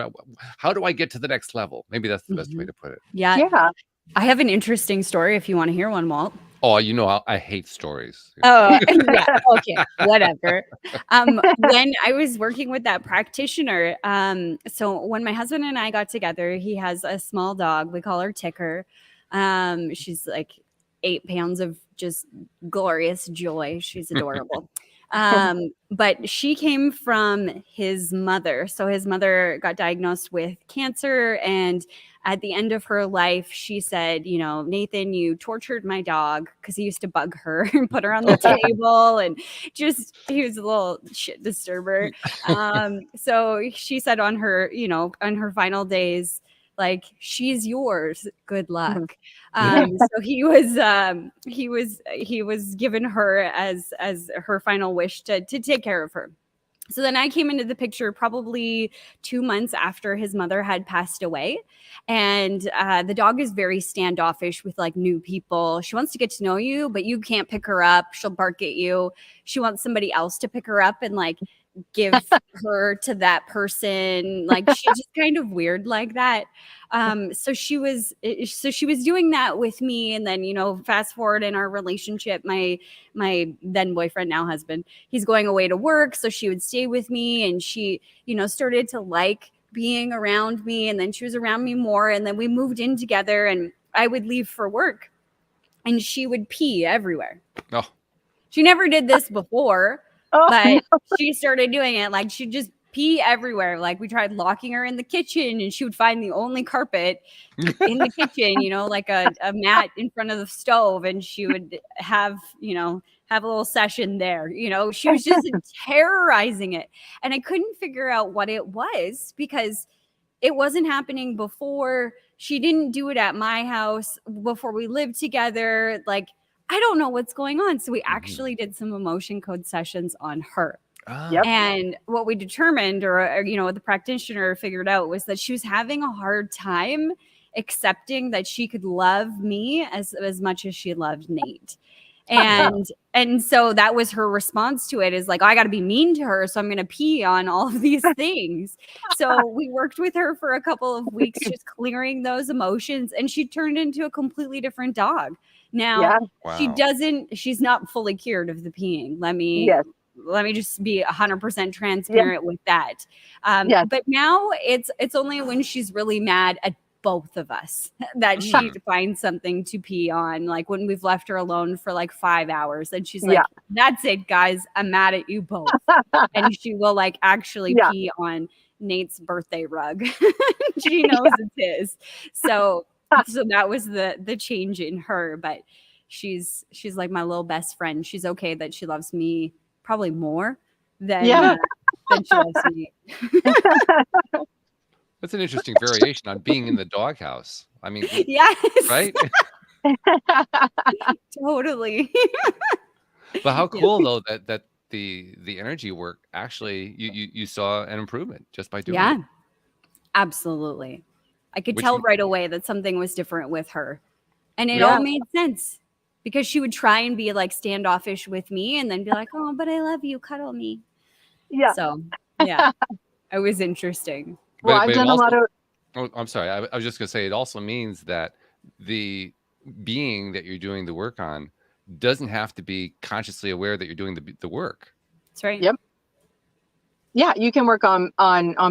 [SPEAKER 3] how do I get to the next level? Maybe that's the best way
[SPEAKER 4] Mhm.
[SPEAKER 3] to put it.
[SPEAKER 4] Yeah.
[SPEAKER 5] Yeah.
[SPEAKER 4] I have an interesting story if you wanna hear one, Walt.
[SPEAKER 3] Oh, I hate stories.
[SPEAKER 4] Oh, yeah, okay, whatever. When I was working with that practitioner, so when my husband and I got together, he has a small dog, we call her Ticker. She's like 8 pounds of just glorious joy. She's adorable. But she came from his mother. So his mother got diagnosed with cancer, and at the end of her life, she said, Nathan, you tortured my dog, because he used to bug her and put her on the table, and he was a little shit disturber. So she said on her final days, like, she's yours, good luck.
[SPEAKER 5] Mhm.
[SPEAKER 4] So he was given her as her final wish to take care of her. So then I came into the picture probably 2 months after his mother had passed away. And the dog is very standoffish with like new people. She wants to get to know you, but you can't pick her up. She'll bark at you. She wants somebody else to pick her up and like give her to that person. Like, she's just kind of weird like that. So she was doing that with me. And then, fast forward in our relationship, my then boyfriend, now husband, he's going away to work, so she would stay with me, and she started to like being around me, and then she was around me more, and then we moved in together, and I would leave for work and she would pee everywhere.
[SPEAKER 3] Oh,
[SPEAKER 4] She never did this before,
[SPEAKER 5] Oh,
[SPEAKER 4] but she started doing it. Like, she'd just pee everywhere. Like, we tried locking her in the kitchen, and she would find the only carpet in the kitchen, like a mat in front of the stove, and she would have a little session there. She was just terrorizing it, and I couldn't figure out what it was, because it wasn't happening before. She didn't do it at my house before we lived together. Like, I don't know what's going on. So we actually did some emotion code sessions on her.
[SPEAKER 5] Yep.
[SPEAKER 4] And what we determined, or what the practitioner figured out, was that she was having a hard time accepting that she could love me as much as she loved Nate. And so that was her response to it, is like, I got to be mean to her, so I'm going to pee on all of these things. So we worked with her for a couple of weeks, just clearing those emotions, and she turned into a completely different dog. Now,
[SPEAKER 5] Yeah.
[SPEAKER 3] wow.
[SPEAKER 4] she's not fully cured of the peeing.
[SPEAKER 5] Yes.
[SPEAKER 4] Let me just be 100% transparent with that.
[SPEAKER 5] Yes.
[SPEAKER 4] But now it's only when she's really mad at both of us that she finds something to pee on. Like, when we've left her alone for like 5 hours, and she's like, that's it, guys, I'm mad at you both. And she will like actually pee on Nate's birthday rug. She knows it's his. So that was the change in her. But she's like my little best friend. She's okay that she loves me probably more than she loves me.
[SPEAKER 3] That's an interesting variation on being in the doghouse. I mean,
[SPEAKER 4] Yes.
[SPEAKER 3] right?
[SPEAKER 4] Totally.
[SPEAKER 3] But how cool though that the energy work actually you saw an improvement just by doing it.
[SPEAKER 4] Absolutely. I could
[SPEAKER 3] Which
[SPEAKER 4] tell right away that something was different with her. And it
[SPEAKER 3] Which-
[SPEAKER 4] all made sense because she would try and be like standoffish with me and then be like, "Oh, but I love you, cuddle me."
[SPEAKER 5] Yeah.
[SPEAKER 4] So, yeah, it was interesting.
[SPEAKER 5] Well,
[SPEAKER 3] but
[SPEAKER 5] I've
[SPEAKER 3] it
[SPEAKER 5] done a lot
[SPEAKER 3] also,
[SPEAKER 5] of,
[SPEAKER 3] oh, I'm sorry. I was just going to say it also means that the being that you're doing the work on doesn't have to be consciously aware that you're doing the work.
[SPEAKER 4] That's right.
[SPEAKER 5] yep. Yeah, you can work on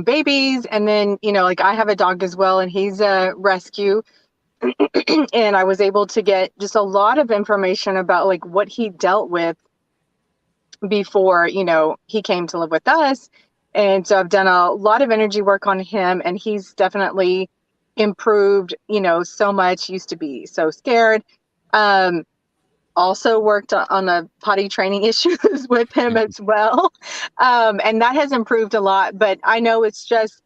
[SPEAKER 5] babies, and then, like I have a dog as well, and he's a rescue. And I was able to get just a lot of information about like what he dealt with before, he came to live with us. And so I've done a lot of energy work on him, and he's definitely improved, so much. Used to be so scared. Um, Also worked on the potty training issues with him as well. And that has improved a lot, but I know it's just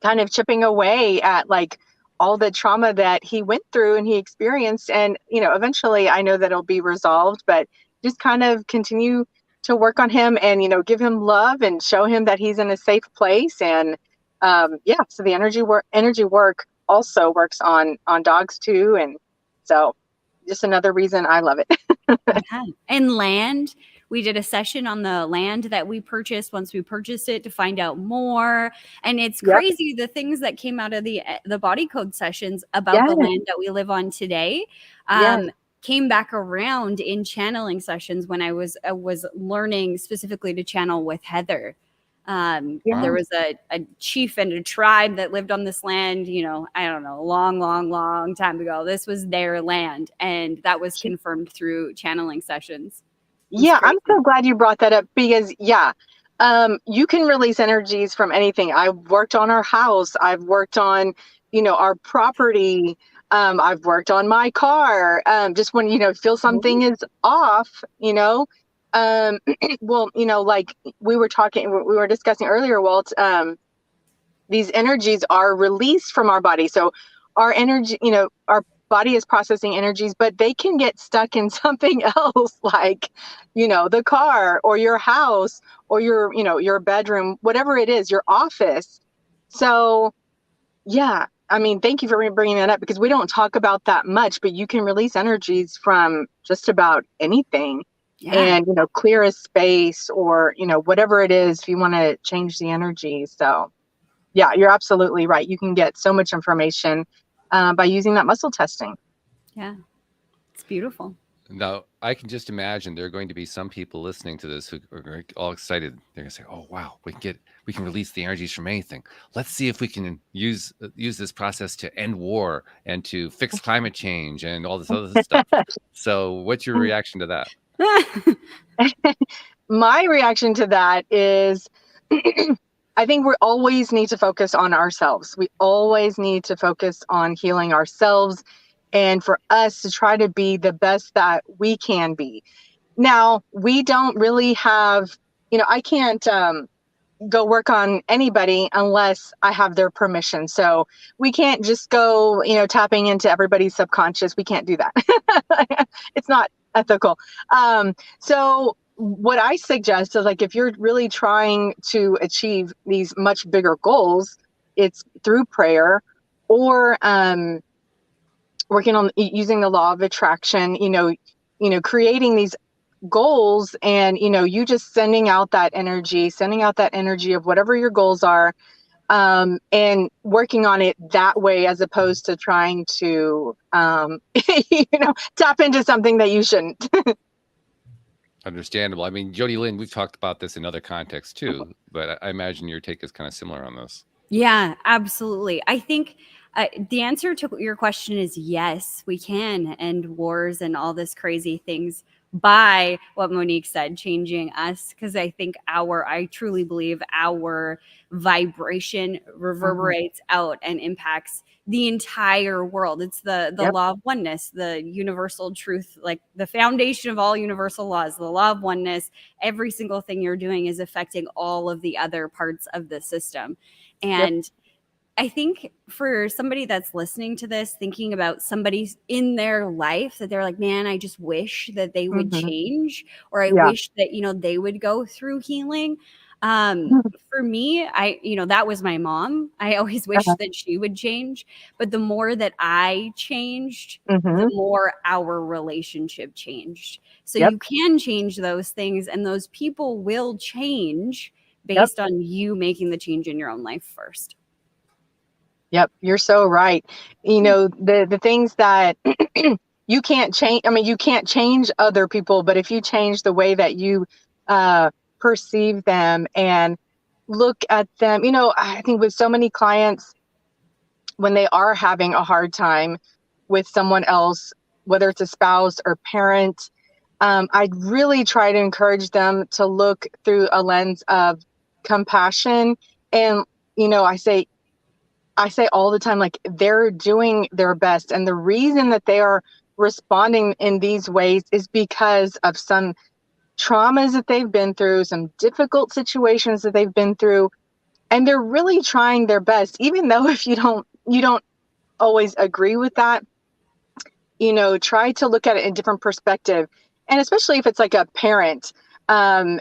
[SPEAKER 5] kind of chipping away at like all the trauma that he went through and he experienced. And, eventually I know that it'll be resolved, but just kind of continue to work on him and, give him love and show him that he's in a safe place. And yeah, so the energy work also works on dogs too. And so just another reason I love it.
[SPEAKER 4] Yeah. And land. We did a session on the land that we purchased once we purchased it to find out more. And it's
[SPEAKER 5] Yep.
[SPEAKER 4] crazy the things that came out of the body code sessions about
[SPEAKER 5] Yes.
[SPEAKER 4] the land that we live on today.
[SPEAKER 5] Yes.
[SPEAKER 4] Came back around in channeling sessions when I was learning specifically to channel with Heather. There was a chief and a tribe that lived on this land, I don't know, long time ago. This was their land, and that was confirmed through channeling sessions.
[SPEAKER 5] Yeah, I'm so glad you brought that up because you can release energies from anything. I've worked on our house. I've worked on, our property. I've worked on my car. Just when, feel something is off, well, like we were discussing earlier, Walt, these energies are released from our body. So our energy, our body is processing energies, but they can get stuck in something else, like, the car or your house or your bedroom, whatever it is, your office. So yeah, I mean, thank you for bringing that up because we don't talk about that much, but you can release energies from just about anything.
[SPEAKER 4] Yeah.
[SPEAKER 5] And, clear a space or, whatever it is, if you want to change the energy. So yeah, you're absolutely right. You can get so much information by using that muscle testing.
[SPEAKER 4] Yeah, it's beautiful.
[SPEAKER 3] Now, I can just imagine there are going to be some people listening to this who are all excited. They're going to say, "Oh, wow, we can release the energies from anything. Let's see if we can use this process to end war and to fix climate change and all this other stuff." So, what's your reaction to that?
[SPEAKER 5] My reaction to that is I think we always need to focus on ourselves. We always need to focus on healing ourselves and for us to try to be the best that we can be. Now, we don't really have, I can't go work on anybody unless I have their permission. So we can't just go, tapping into everybody's subconscious. We can't do that. It's not ethical. So what I suggest is like, if you're really trying to achieve these much bigger goals, it's through prayer or working on using the law of attraction, creating these goals and, you just sending out that energy of whatever your goals are, and working on it that way, as opposed to trying to, tap into something that you shouldn't.
[SPEAKER 3] Understandable. I mean, Jody Lynn, we've talked about this in other contexts too, but I imagine your take is kind of similar on this.
[SPEAKER 4] Yeah, absolutely. I think the answer to your question is yes, we can end wars and all this crazy things by what Monique said, changing us. Because I think I truly believe our vibration reverberates out and impacts the entire world. It's the
[SPEAKER 5] Yep.
[SPEAKER 4] law of oneness, the universal truth, like the foundation of all universal laws, the law of oneness. Every single thing you're doing is affecting all of the other parts of the system. And I think for somebody that's listening to this, thinking about somebody in their life that they're like, man, I just wish that they would change, or I wish that, they would go through healing. For me, that was my mom. I always wished that she would change, but the more that I changed, the more our relationship changed. So you can change those things, and those people will change based on you making the change in your own life first.
[SPEAKER 5] Yep, you're so right. The things that you can't change. I mean, you can't change other people, but if you change the way that you perceive them and look at them, I think with so many clients, when they are having a hard time with someone else, whether it's a spouse or parent, I really try to encourage them to look through a lens of compassion. And, I say all the time, like, they're doing their best. And the reason that they are responding in these ways is because of some traumas that they've been through, some difficult situations that they've been through. And they're really trying their best, even though if you don't always agree with that, try to look at it in different perspective. And especially if it's like a parent, a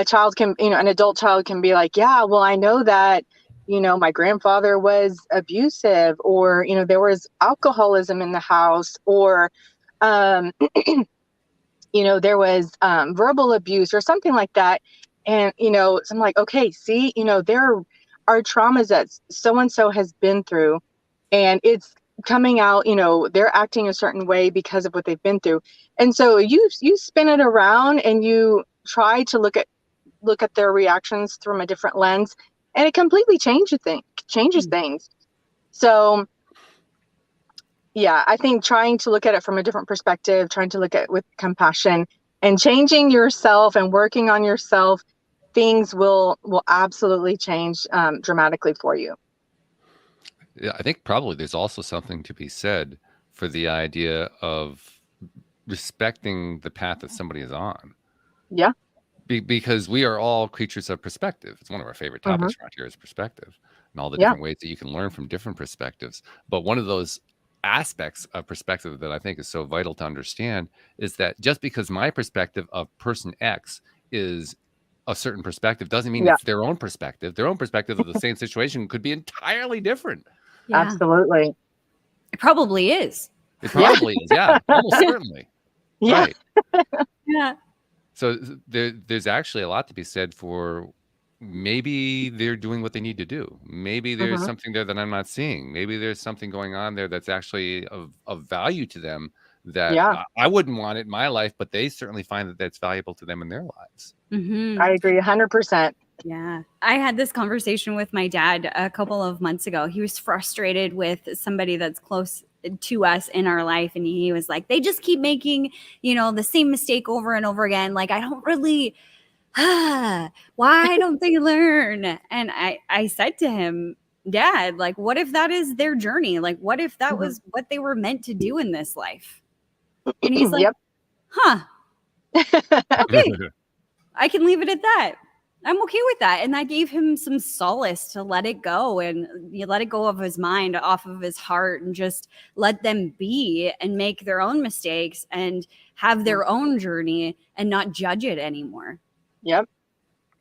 [SPEAKER 5] child can, an adult child can be like, yeah, well, I know that, my grandfather was abusive, or, there was alcoholism in the house, or, there was verbal abuse or something like that. And, so I'm like, okay, see, there are traumas that so-and-so has been through, and it's coming out, they're acting a certain way because of what they've been through. And so you spin it around and you try to look at their reactions from a different lens, and it completely changes things. So yeah, I think trying to look at it from a different perspective, trying to look at it with compassion and changing yourself and working on yourself, things will absolutely change dramatically for you.
[SPEAKER 3] Yeah, I think probably there's also something to be said for the idea of respecting the path that somebody is on.
[SPEAKER 5] Yeah.
[SPEAKER 3] Because we are all creatures of perspective. It's one of our favorite topics around here is perspective, and all the different ways that you can learn from different perspectives. But one of those aspects of perspective that I think is so vital to understand is that just because my perspective of person X is a certain perspective doesn't mean it's their own perspective. Their own perspective of the same situation could be entirely different.
[SPEAKER 4] Yeah.
[SPEAKER 5] Absolutely.
[SPEAKER 4] It probably is.
[SPEAKER 3] It probably is. Yeah, almost certainly.
[SPEAKER 5] Yeah.
[SPEAKER 3] Right.
[SPEAKER 4] Yeah.
[SPEAKER 3] So there's actually a lot to be said for maybe they're doing what they need to do. Maybe there's something there that I'm not seeing. Maybe there's something going on there that's actually of value to them that I wouldn't want it in my life, but they certainly find that that's valuable to them in their lives.
[SPEAKER 5] I agree 100%.
[SPEAKER 4] Yeah. I had this conversation with my dad a couple of months ago. He was frustrated with somebody that's close to us in our life. And he was like, they just keep making, the same mistake over and over again. Like, I don't really, why don't they learn? And I said to him, Dad, like, what if that is their journey? Like, what if that was what they were meant to do in this life? And he's like, huh, okay, I can leave it at that. I'm okay with that. And that gave him some solace to let it go, and you let it go of his mind, off of his heart, and just let them be and make their own mistakes and have their own journey and not judge it anymore.
[SPEAKER 5] Yep.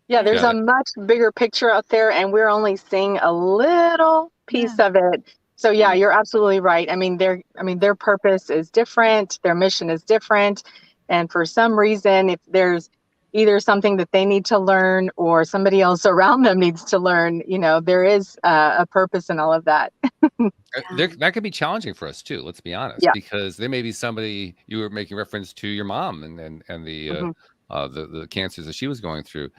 [SPEAKER 5] Yeah, there's a much bigger picture out there, and we're only seeing a little piece of it. So yeah, you're absolutely right. I mean, their purpose is different, their mission is different, and for some reason, if there's either something that they need to learn or somebody else around them needs to learn, there is a purpose in all of that.
[SPEAKER 3] That could be challenging for us too. Let's be honest, because there may be somebody, you were making reference to your mom and the cancers that she was going through.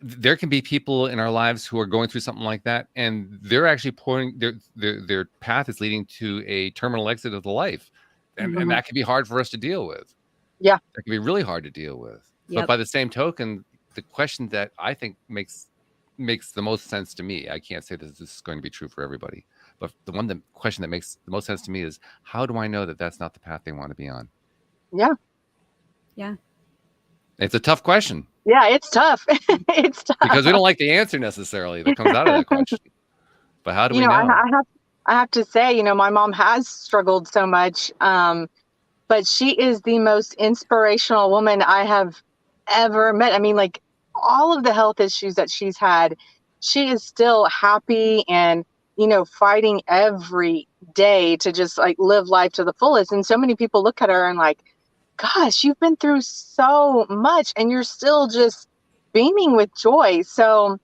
[SPEAKER 3] There can be people in our lives who are going through something like that, and they're actually pouring their path is leading to a terminal exit of the life, and that can be hard for us to deal with. Yeah, that can be really hard to deal with. But by the same token, the question that I think makes the most sense to me, I can't say that this is going to be true for everybody, but the question that makes the most sense to me is, how do I know that that's not the path they want to be on?
[SPEAKER 5] Yeah.
[SPEAKER 3] It's a tough question.
[SPEAKER 5] Yeah, it's tough. It's tough.
[SPEAKER 3] Because we don't like the answer necessarily that comes out of that question. But how do we know?
[SPEAKER 5] I have to say, my mom has struggled so much, but she is the most inspirational woman I have ever met. I mean, like, all of the health issues that she's had, she is still happy and, fighting every day to just like live life to the fullest. And so many people look at her and like, gosh, you've been through so much and you're still just beaming with joy. So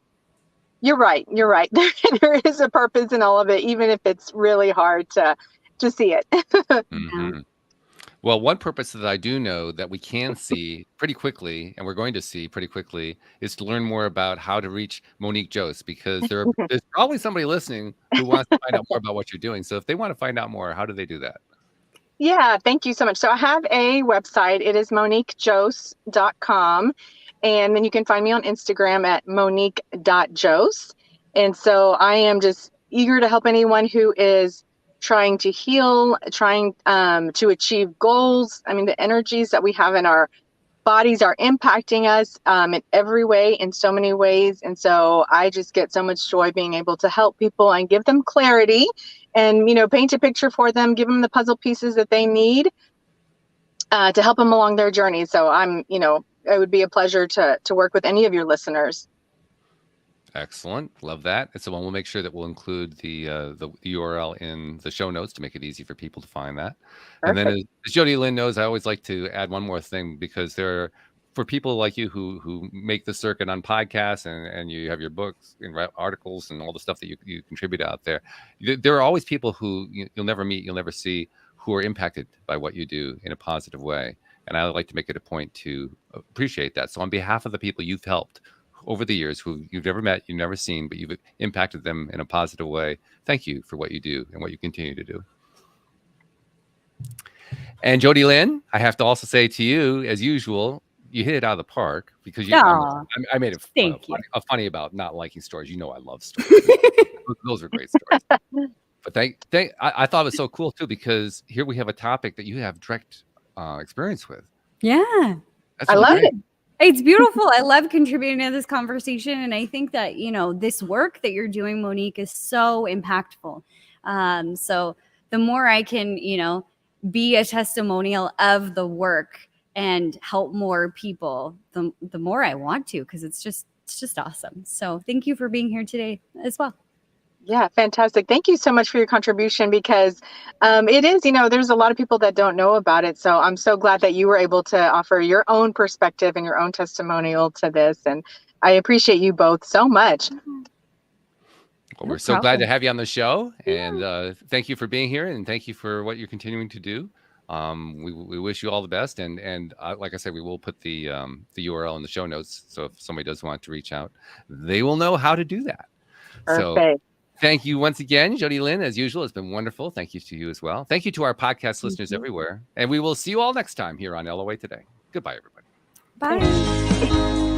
[SPEAKER 5] you're right. You're right. There is a purpose in all of it, even if it's really hard to see it.
[SPEAKER 3] Mm-hmm. Well, one purpose that I do know that we can see pretty quickly, and we're going to see pretty quickly, is to learn more about how to reach Monique Jose, because there's probably somebody listening who wants to find out more about what you're doing. So if they want to find out more, how do they do that?
[SPEAKER 5] Yeah, thank you so much. So I have a website. It is moniquejose.com. And then you can find me on Instagram at monique.jose. And so I am just eager to help anyone who is trying to heal, trying to achieve goals. I mean, the energies that we have in our bodies are impacting us in every way, in so many ways. And so I just get so much joy being able to help people and give them clarity and, paint a picture for them, give them the puzzle pieces that they need to help them along their journey. So it would be a pleasure to work with any of your listeners.
[SPEAKER 3] Excellent. Love that. And so we'll make sure that we'll include the URL in the show notes to make it easy for people to find that. Perfect. And then as Jody Lynn knows, I always like to add one more thing, because for people like you who make the circuit on podcasts and you have your books and articles and all the stuff that you contribute out there, there are always people who you'll never meet, you'll never see, who are impacted by what you do in a positive way. And I like to make it a point to appreciate that. So on behalf of the people you've helped over the years, who you've never met, you've never seen, but you've impacted them in a positive way, thank you for what you do and what you continue to do. And Jody Lynn, I have to also say to you, as usual, you hit it out of the park, because I made a funny about not liking stories. I love stories. Those are great stories. But I thought it was so cool too, because here we have a topic that you have direct experience with.
[SPEAKER 4] Yeah.
[SPEAKER 5] I love it.
[SPEAKER 4] It's beautiful. I love contributing to this conversation. And I think that, this work that you're doing, Monique, is so impactful. So the more I can, be a testimonial of the work and help more people, the more I want to, because it's just awesome. So thank you for being here today as well.
[SPEAKER 5] Yeah, fantastic. Thank you so much for your contribution, because it is, there's a lot of people that don't know about it. So I'm so glad that you were able to offer your own perspective and your own testimonial to this. And I appreciate you both so much.
[SPEAKER 3] Well, we're so glad to have you on the show. And thank you for being here. And thank you for what you're continuing to do. We wish you all the best. And like I said, we will put the URL in the show notes. So if somebody does want to reach out, they will know how to do that.
[SPEAKER 5] Perfect.
[SPEAKER 3] So thank you once again, Jody Lynn. As usual, it's been wonderful. Thank you to you as well. Thank you to our podcast listeners everywhere. And we will see you all next time here on LOA Today. Goodbye, everybody.
[SPEAKER 4] Bye.